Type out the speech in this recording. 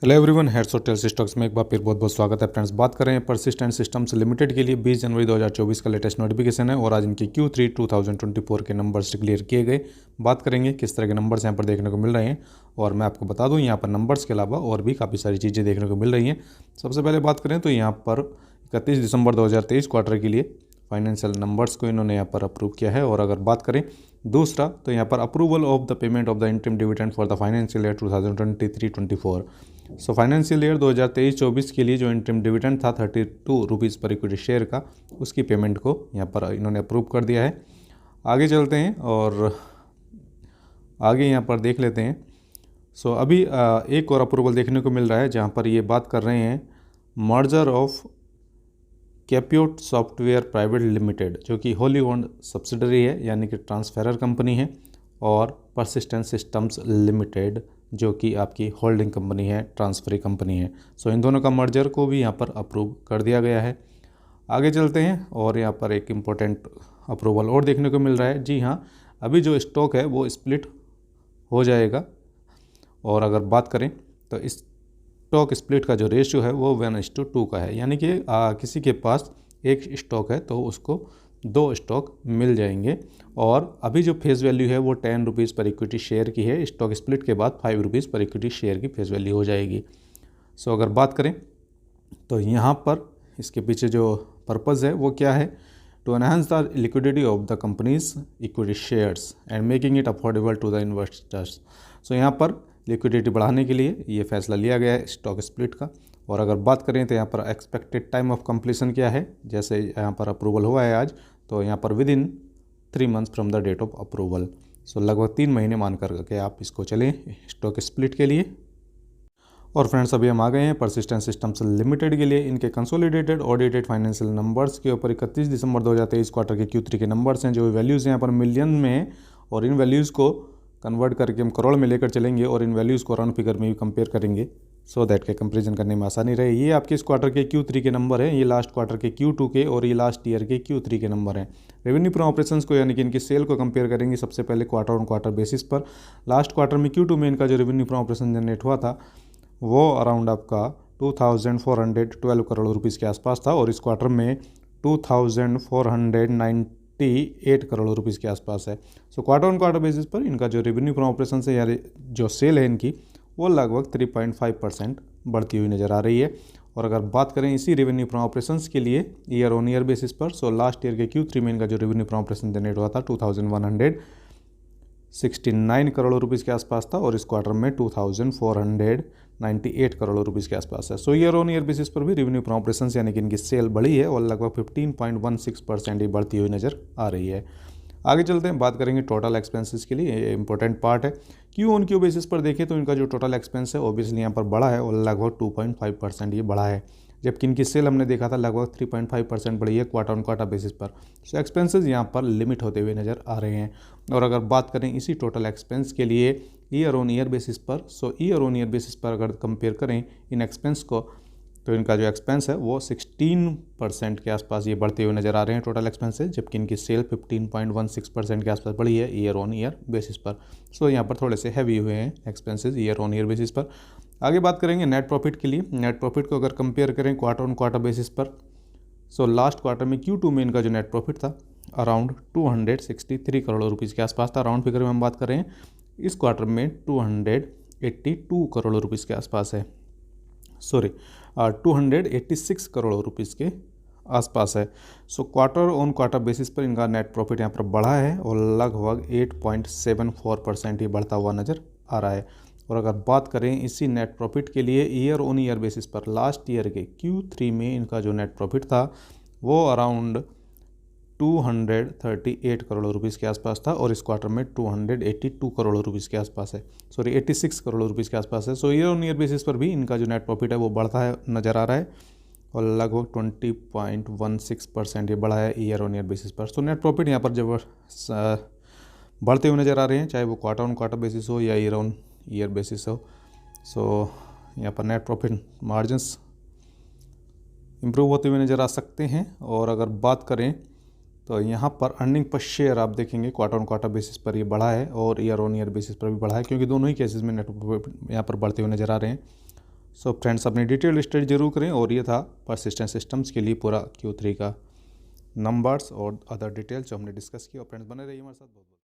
Hello everyone, heads और tales stocks में एक बार फिर बहुत बहुत स्वागत है फ्रेंड्स। बात करें परसिस्टेंट सिस्टम्स लिमिटेड के लिए 20 जनवरी 2024 का लेटेस्ट नोटिफिकेशन है और आज इनकी Q3 2024 के नंबर्स डिक्लेयर किए गए। बात करेंगे किस तरह के नंबर्स यहाँ पर देखने को मिल रहे हैं और मैं आपको बता दूँ यहाँ पर नंबर्स के अलावा और भी काफ़ी सारी चीज़ें देखने को मिल रही हैं। सबसे पहले बात करें तो यहाँ पर 31 दिसंबर 2023 क्वार्टर के लिए फाइनेंशियल नंबर्स को इन्होंने यहाँ पर अप्रूव किया है। और अगर बात करें दूसरा तो यहाँ पर approval of the payment of the interim dividend for the financial year 2023-24। So financial year 2023-24 के लिए जो इंटरिम डिविडेंड था 32 रुपीज़ पर इक्विटी शेयर का, उसकी पेमेंट को यहाँ पर इन्होंने अप्रूव कर दिया है। आगे चलते हैं और आगे यहाँ पर देख लेते हैं। सो अभी एक और अप्रूवल देखने को मिल रहा है जहाँ पर ये बात कर रहे हैं मर्जर ऑफ कैप्योट सॉफ्टवेयर प्राइवेट लिमिटेड, जो कि होली ओन्ड सब्सिडरी है यानी कि ट्रांसफेरर कंपनी है, और परसिस्टेंट सिस्टम्स लिमिटेड जो कि आपकी होल्डिंग कंपनी है, ट्रांसफरी कंपनी है। सो इन दोनों का मर्जर को भी यहाँ पर अप्रूव कर दिया गया है। आगे चलते हैं और यहाँ पर एक इम्पोर्टेंट अप्रूवल और देखने को मिल रहा है। जी हाँ, अभी जो स्टॉक है वो स्प्लिट हो जाएगा और अगर बात करें तो इस स्टॉक स्प्लिट का जो रेशियो है वो 1:2 का है, यानी कि किसी के पास एक स्टॉक है तो उसको 2 स्टॉक मिल जाएंगे। और अभी जो फेस वैल्यू है वो 10 रुपीज़ पर इक्विटी शेयर की है। स्टॉक स्प्लिट के बाद 5 रुपीज़ पर इक्विटी शेयर की फेस वैल्यू हो जाएगी। सो अगर बात करें तो यहाँ पर इसके पीछे जो पर्पज़ है वो क्या है, to enhance the liquidity of the company's equity shares and making it affordable to the investors. So यहाँ पर लिक्विडिटी बढ़ाने के लिए ये फैसला लिया गया है स्टॉक स्प्लिट का। और अगर बात करें तो यहाँ पर एक्सपेक्टेड टाइम ऑफ कंप्लीशन क्या है, जैसे यहाँ पर अप्रूवल हुआ है आज, तो यहाँ पर within 3 months from the date of approval. So लगभग 3 महीने मान करके आप इसको चलें स्टॉक स्प्लिट के लिए। और फ्रेंड्स अभी हम आ गए हैं परसिस्टेंट सिस्टम्स लिमिटेड के लिए इनके कंसोलिडेटेड ऑडिटेड फाइनेंशियल नंबर्स के ऊपर 31 दिसंबर 2023 क्वार्टर के Q3 के नंबर्स हैं, जो वैल्यूज़ यहाँ पर मिलियन में हैं और इन वैल्यूज़ को कन्वर्ट करके हम करोड़ में लेकर चलेंगे और इन वैल्यूज़ को राउंड फिगर में भी कंपेयर करेंगे सो दैट के कंपेरिजन करने में आसानी रहे। ये आपके इस क्वार्टर के Q3 के नंबर हैं, ये लास्ट क्वार्टर के Q2 के और ये लास्ट ईयर के Q3 के नंबर हैं। रेवेन्यू फ्रॉम ऑपरेशंस को यानी कि इनकी सेल को कंपेयर करेंगे सबसे पहले क्वार्टर ऑन क्वार्टर बेसिस पर। लास्ट क्वार्टर में Q2 में इनका जो रेवेन्यू फ्रॉम ऑपरेशन जनरेट हुआ था वो अराउंड आपका 2412 करोड़ रुपीज़ के आसपास था और इस क्वार्टर में 2498 करोड़ रुपीज़ के आसपास है। So quarter on quarter basis पर इनका जो रेवेन्यू फ्रॉम ऑपरेशन से या जो सेल है इनकी वो लगभग 3.5% बढ़ती हुई नज़र आ रही है। और अगर बात करें इसी रेवेन्यू फ्रॉम ऑपरेशंस के लिए ईयर ऑन ईयर बेसिस पर, सो लास्ट ईयर के Q3 में इनका जो रेवेन्यू फ्रॉम ऑपरेशन जनरेट हुआ था 2169 करोड़ रुपीज़ के आसपास था और इस क्वार्टर में 2498 करोड़ रुपीज़ के आसपास है। सो ईयर ऑन ईयर बेसिस पर भी रेवेन्यू फ्रॉम ऑपरेशंस यानी कि इनकी सेल बढ़ी है और लगभग 15.16% ही बढ़ती हुई नज़र आ रही है। आगे चलते हैं, बात करेंगे टोटल एक्सपेंसेस के लिए। ये इंपॉर्टेंट पार्ट है। Q बेसिस पर देखें तो इनका जो टोटल एक्सपेंस है ओबियसली यहाँ पर बढ़ा है और लगभग 2.5% ये बढ़ा है, जबकि इनकी सेल हमने देखा था लगभग 3.5% बढ़ी है क्वार्टर ऑन क्वार्टर बेसिस पर। सो एक्सपेंसेस यहाँ पर लिमिट होते हुए नज़र आ रहे हैं। और अगर बात करें इसी टोटल एक्सपेंस के लिए ईयर ऑन ईयर बेसिस पर, सो ईयर ऑन ईयर बेसिस पर अगर कंपेयर करें इन एक्सपेंस को तो इनका जो एक्सपेंस है वो 16% के आसपास ये बढ़ते हुए नज़र आ रहे हैं टोटल एक्सपेंसेस, जबकि इनकी सेल 15.16% के आसपास बढ़ी है ईयर ऑन ईयर बेसिस पर। सो यहाँ पर थोड़े से हैवी हुए हैं expenses year on year basis पर। आगे बात करेंगे नेट प्रॉफिट के लिए। नेट प्रॉफिट को अगर कंपेयर करें क्वार्टर ऑन क्वार्टर बेसिस पर, सो लास्ट क्वार्टर में Q2 में इनका जो नेट प्रॉफिट था अराउंड 263 करोड़ रुपीज़ के आसपास था। राउंड फिगर में हम बात कर रहे हैं, इस क्वार्टर में 282 करोड़ रुपीज़ के आसपास है, 286 करोड़ रुपीज़ के आसपास है। So quarter on quarter basis पर इनका नेट प्रॉफिट यहाँ पर बढ़ा है और लगभग 8.74% ही बढ़ता हुआ नज़र आ रहा है। और अगर बात करें इसी नेट प्रॉफिट के लिए ईयर ऑन ईयर बेसिस पर, लास्ट ईयर के Q3 में इनका जो नेट प्रॉफिट था वो अराउंड 238 करोड़ रुपीज़ के आसपास था और इस क्वार्टर में 282 करोड़ रुपीज़ के आसपास है, 86 करोड़ रुपीज़ के आसपास है। सो ईयर ऑन ईयर बेसिस पर भी इनका जो नेट प्रॉफिट है वो बढ़ता है नज़र आ रहा है और लगभग 20.16% ये बढ़ा है ईयर ऑन ईयर बेसिस पर। सो नेट प्रॉफिट यहाँ पर जब बढ़ते हुए नज़र आ रहे हैं, चाहे वो क्वार्टर ऑन क्वार्टर बेसिस हो या ईयर ऑन ईयर बेसिस हो। सो यहाँ पर नेट प्रॉफिट मार्जिन्स इम्प्रूव होते हुए नज़र आ सकते हैं। और अगर बात करें तो यहाँ पर अर्निंग पर शेयर आप देखेंगे क्वार्टर ऑन क्वार्टर बेसिस पर ये बढ़ा है और ईयर ऑन ईयर बेसिस पर भी बढ़ा है, क्योंकि दोनों ही केसेस में नेट प्रॉफिट यहाँ पर बढ़ते हुए नज़र आ रहे हैं। सो फ्रेंड्स अपनी डिटेल स्टडी जरूर करें। और ये था परसिस्टेंट सिस्टम्स के लिए पूरा Q3 का नंबर्स और अदर डिटेल्स जो हमने डिस्कस किया। और फ्रेंड्स बने रहिए हमारे साथ। बहुत बहुत